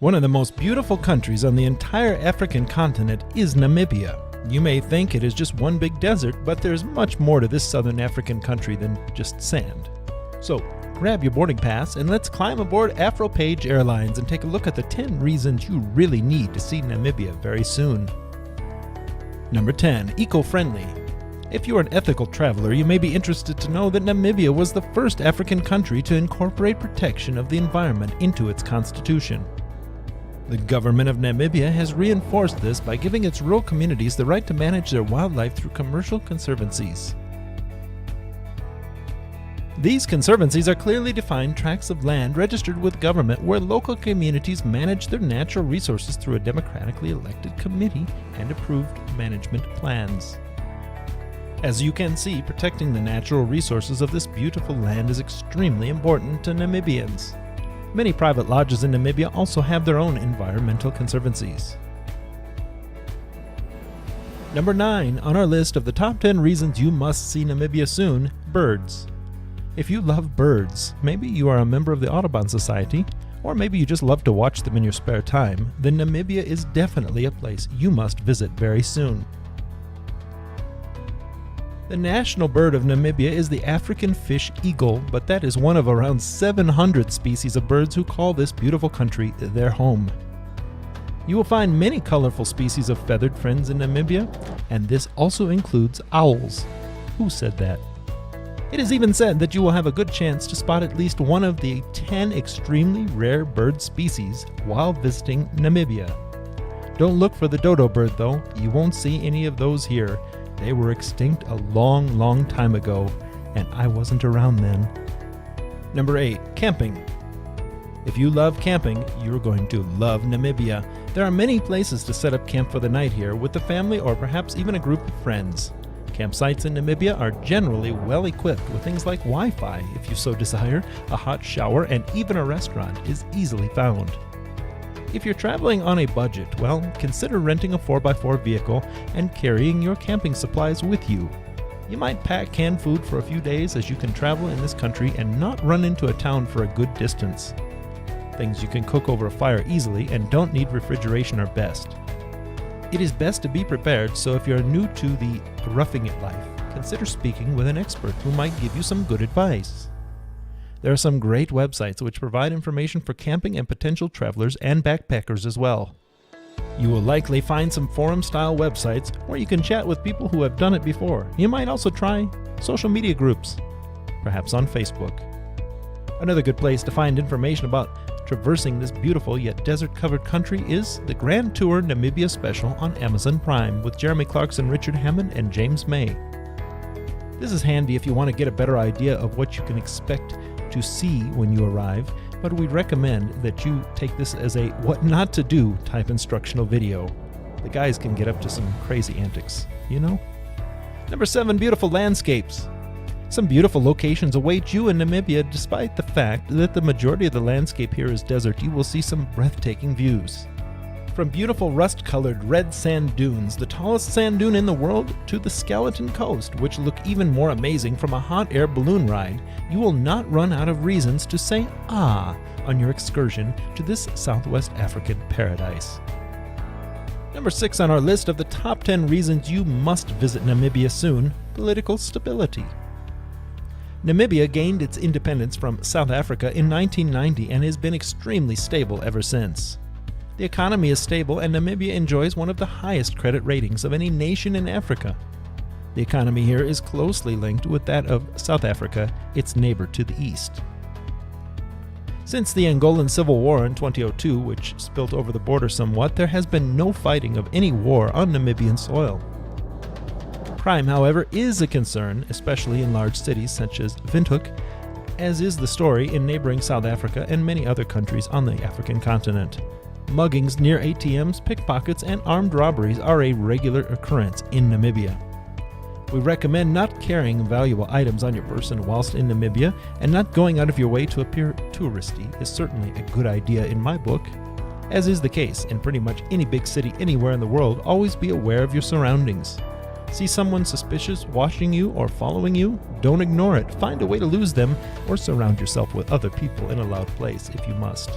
One of the most beautiful countries on the entire African continent is Namibia. You may think it is just one big desert, but there's much more to this southern African country than just sand. So, grab your boarding pass and let's climb aboard Afropage Airlines and take a look at the 10 reasons you really need to see Namibia very soon. Number 10. Eco-friendly. If you are an ethical traveler, you may be interested to know that Namibia was the first African country to incorporate protection of the environment into its constitution. The government of Namibia has reinforced this by giving its rural communities the right to manage their wildlife through commercial conservancies. These conservancies are clearly defined tracts of land registered with government where local communities manage their natural resources through a democratically elected committee and approved management plans. As you can see, protecting the natural resources of this beautiful land is extremely important to Namibians. Many private lodges in Namibia also have their own environmental conservancies. Number 9 on our list of the top 10 reasons you must see Namibia soon, birds. If you love birds, maybe you are a member of the Audubon Society, or maybe you just love to watch them in your spare time, then Namibia is definitely a place you must visit very soon. The national bird of Namibia is the African fish eagle, but that is one of around 700 species of birds who call this beautiful country their home. You will find many colorful species of feathered friends in Namibia, and this also includes owls. Who said that? It is even said that you will have a good chance to spot at least one of the 10 extremely rare bird species while visiting Namibia. Don't look for the dodo bird though, you won't see any of those here. They were extinct a long time ago, and I wasn't around then. Number 8. Camping. If you love camping, you're going to love Namibia. There are many places to set up camp for the night here with the family or perhaps even a group of friends. Campsites in Namibia are generally well equipped with things like Wi-Fi if you so desire, a hot shower, and even a restaurant is easily found. If you're traveling on a budget, well, consider renting a 4x4 vehicle and carrying your camping supplies with you. You might pack canned food for a few days as you can travel in this country and not run into a town for a good distance. Things you can cook over a fire easily and don't need refrigeration are best. It is best to be prepared, so if you're new to the roughing it life, consider speaking with an expert who might give you some good advice. There are some great websites which provide information for camping and potential travelers and backpackers as well. You will likely find some forum-style websites where you can chat with people who have done it before. You might also try social media groups, perhaps on Facebook. Another good place to find information about traversing this beautiful yet desert-covered country is the Grand Tour Namibia Special on Amazon Prime with Jeremy Clarkson, Richard Hammond, and James May. This is handy if you want to get a better idea of what you can expect to see when you arrive, but we recommend that you take this as a what not to do type instructional video. The guys can get up to some crazy antics, you know? Number 7, beautiful landscapes. Some beautiful locations await you in Namibia. Despite the fact that the majority of the landscape here is desert, you will see some breathtaking views. From beautiful rust-colored red sand dunes, the tallest sand dune in the world, to the Skeleton Coast, which look even more amazing from a hot air balloon ride, you will not run out of reasons to say ah on your excursion to this Southwest African paradise. Number 6 on our list of the top 10 reasons you must visit Namibia soon, political stability. Namibia gained its independence from South Africa in 1990 and has been extremely stable ever since. The economy is stable and Namibia enjoys one of the highest credit ratings of any nation in Africa. The economy here is closely linked with that of South Africa, its neighbor to the east. Since the Angolan Civil War in 2002, which spilt over the border somewhat, there has been no fighting of any war on Namibian soil. Crime, however, is a concern, especially in large cities such as Windhoek, as is the story in neighboring South Africa and many other countries on the African continent. Muggings near ATMs, pickpockets, and armed robberies are a regular occurrence in Namibia. We recommend not carrying valuable items on your person whilst in Namibia, and not going out of your way to appear touristy is certainly a good idea in my book. As is the case in pretty much any big city anywhere in the world, always be aware of your surroundings. See someone suspicious watching you or following you? Don't ignore it. Find a way to lose them, or surround yourself with other people in a loud place if you must.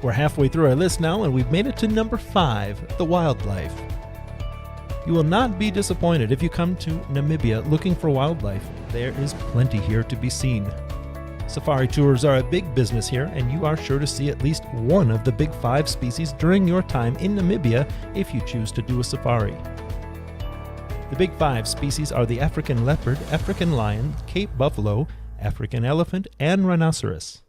We're halfway through our list now, and we've made it to number 5, the wildlife. You will not be disappointed if you come to Namibia looking for wildlife. There is plenty here to be seen. Safari tours are a big business here, and you are sure to see at least one of the big 5 species during your time in Namibia if you choose to do a safari. The big 5 species are the African leopard, African lion, Cape buffalo, African elephant, and rhinoceros.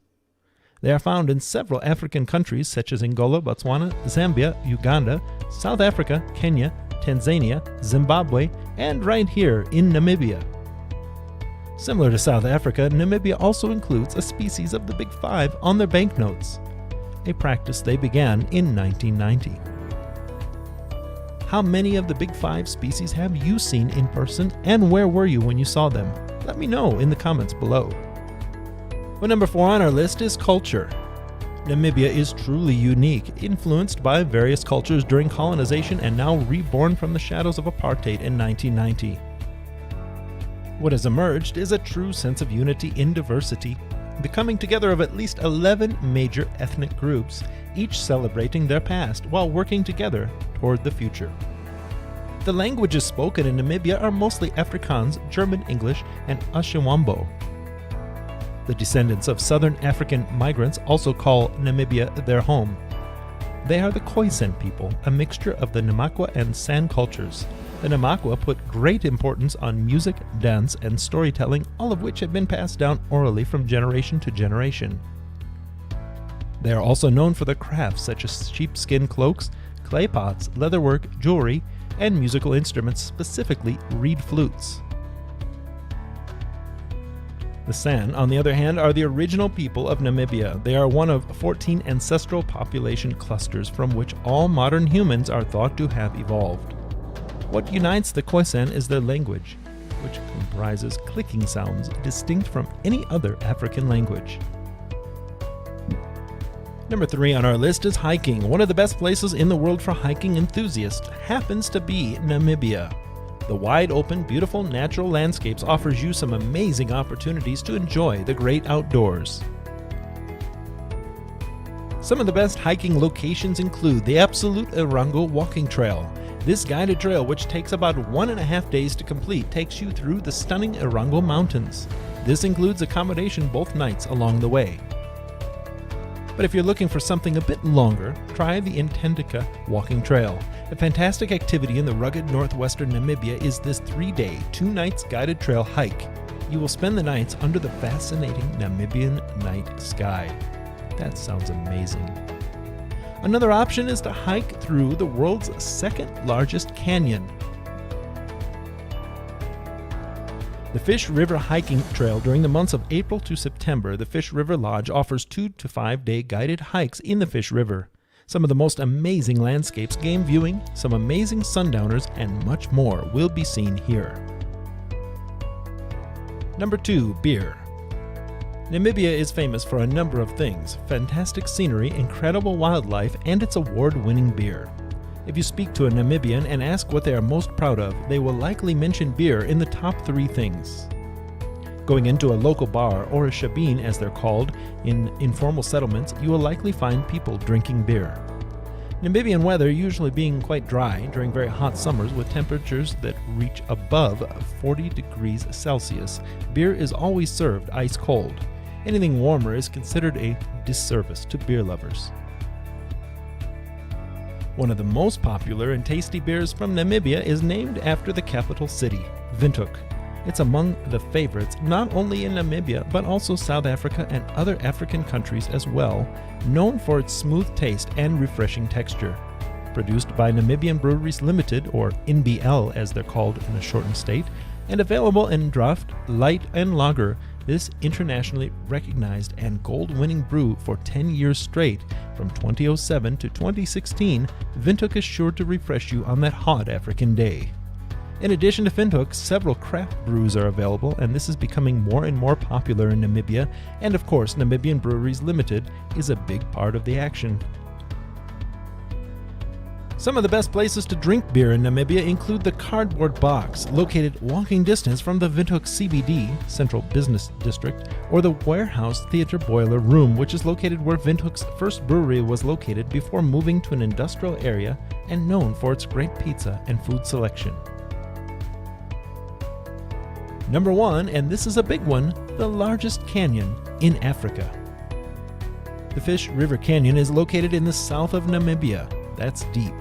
They are found in several African countries such as Angola, Botswana, Zambia, Uganda, South Africa, Kenya, Tanzania, Zimbabwe, and right here in Namibia. Similar to South Africa, Namibia also includes a species of the Big 5 on their banknotes, a practice they began in 1990. How many of the Big 5 species have you seen in person, and where were you when you saw them? Let me know in the comments below. Well, number 4 on our list is culture. Namibia is truly unique, influenced by various cultures during colonization and now reborn from the shadows of apartheid in 1990. What has emerged is a true sense of unity in diversity, the coming together of at least 11 major ethnic groups, each celebrating their past while working together toward the future. The languages spoken in Namibia are mostly Afrikaans, German English, and Ashawambo. The descendants of southern African migrants also call Namibia their home. They are the Khoisan people, a mixture of the Namakwa and San cultures. The Namakwa put great importance on music, dance, and storytelling, all of which have been passed down orally from generation to generation. They are also known for their crafts such as sheepskin cloaks, clay pots, leatherwork, jewelry, and musical instruments, specifically reed flutes. The San, on the other hand, are the original people of Namibia. They are one of 14 ancestral population clusters from which all modern humans are thought to have evolved. What unites the Khoisan is their language, which comprises clicking sounds distinct from any other African language. Number 3 on our list is hiking. One of the best places in the world for hiking enthusiasts happens to be Namibia. The wide-open, beautiful natural landscapes offers you some amazing opportunities to enjoy the great outdoors. Some of the best hiking locations include the Absolute Irango Walking Trail. This guided trail, which takes about 1.5 days to complete, takes you through the stunning Irango Mountains. This includes accommodation both nights along the way. But if you're looking for something a bit longer, try the Intendika Walking Trail. A fantastic activity in the rugged northwestern Namibia is this 3-day, 2-nights guided trail hike. You will spend the nights under the fascinating Namibian night sky. That sounds amazing. Another option is to hike through the world's second largest canyon. The Fish River Hiking Trail. During the months of April to September, the Fish River Lodge offers 2 to 5-day guided hikes in the Fish River. Some of the most amazing landscapes, game viewing, some amazing sundowners, and much more will be seen here. Number 2, beer. Namibia is famous for a number of things: fantastic scenery, incredible wildlife, and its award-winning beer. If you speak to a Namibian and ask what they are most proud of, they will likely mention beer in the top 3 things. Going into a local bar, or a shabin as they're called in informal settlements, you will likely find people drinking beer. Namibian weather usually being quite dry during very hot summers with temperatures that reach above 40 degrees Celsius, beer is always served ice cold. Anything warmer is considered a disservice to beer lovers. One of the most popular and tasty beers from Namibia is named after the capital city, Windhoek. It's among the favorites not only in Namibia but also South Africa and other African countries as well, known for its smooth taste and refreshing texture. Produced by Namibian Breweries Limited, or NBL as they're called in a shortened state, and available in draft, light, and lager, this internationally recognized and gold-winning brew for 10 years straight, from 2007 to 2016, Windhoek is sure to refresh you on that hot African day. In addition to Windhoek, several craft brews are available, and this is becoming more and more popular in Namibia, and of course Namibian Breweries Limited is a big part of the action. Some of the best places to drink beer in Namibia include the Cardboard Box, located walking distance from the Windhoek CBD, Central Business District, or the Warehouse Theatre Boiler Room, which is located where Windhoek's first brewery was located before moving to an industrial area and known for its great pizza and food selection. Number 1, and this is a big one, the largest canyon in Africa. The Fish River Canyon is located in the south of Namibia. That's deep.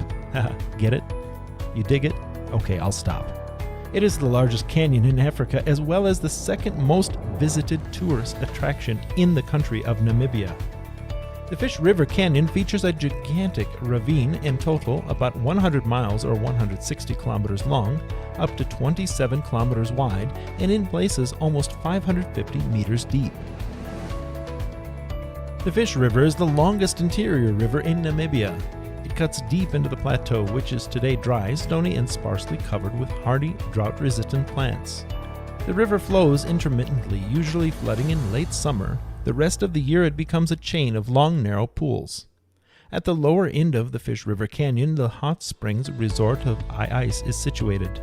Get it? You dig it? Okay, I'll stop. It is the largest canyon in Africa, as well as the second most visited tourist attraction in the country of Namibia. The Fish River Canyon features a gigantic ravine, in total about 100 miles or 160 kilometers long, up to 27 kilometers wide, and in places almost 550 meters deep. The Fish River is the longest interior river in Namibia. It cuts deep into the plateau, which is today dry, stony, and sparsely covered with hardy, drought-resistant plants. The river flows intermittently, usually flooding in late summer. The rest of the year it becomes a chain of long, narrow pools. At the lower end of the Fish River Canyon, the Hot Springs Resort of Ice is situated.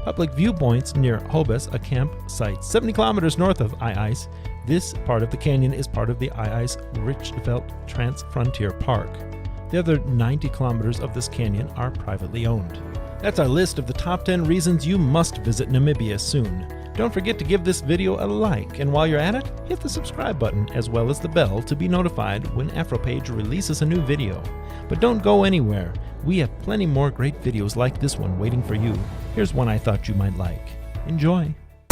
Public viewpoints near Hobes, a campsite 70 kilometers north of Ice. This part of the canyon is part of the Ice Richveld Trans-Frontier Park. The other 90 kilometers of this canyon are privately owned. That's our list of the top 10 reasons you must visit Namibia soon. Don't forget to give this video a like, and while you're at it, hit the subscribe button as well as the bell to be notified when Afropage releases a new video. But don't go anywhere. We have plenty more great videos like this one waiting for you. Here's one I thought you might like. Enjoy!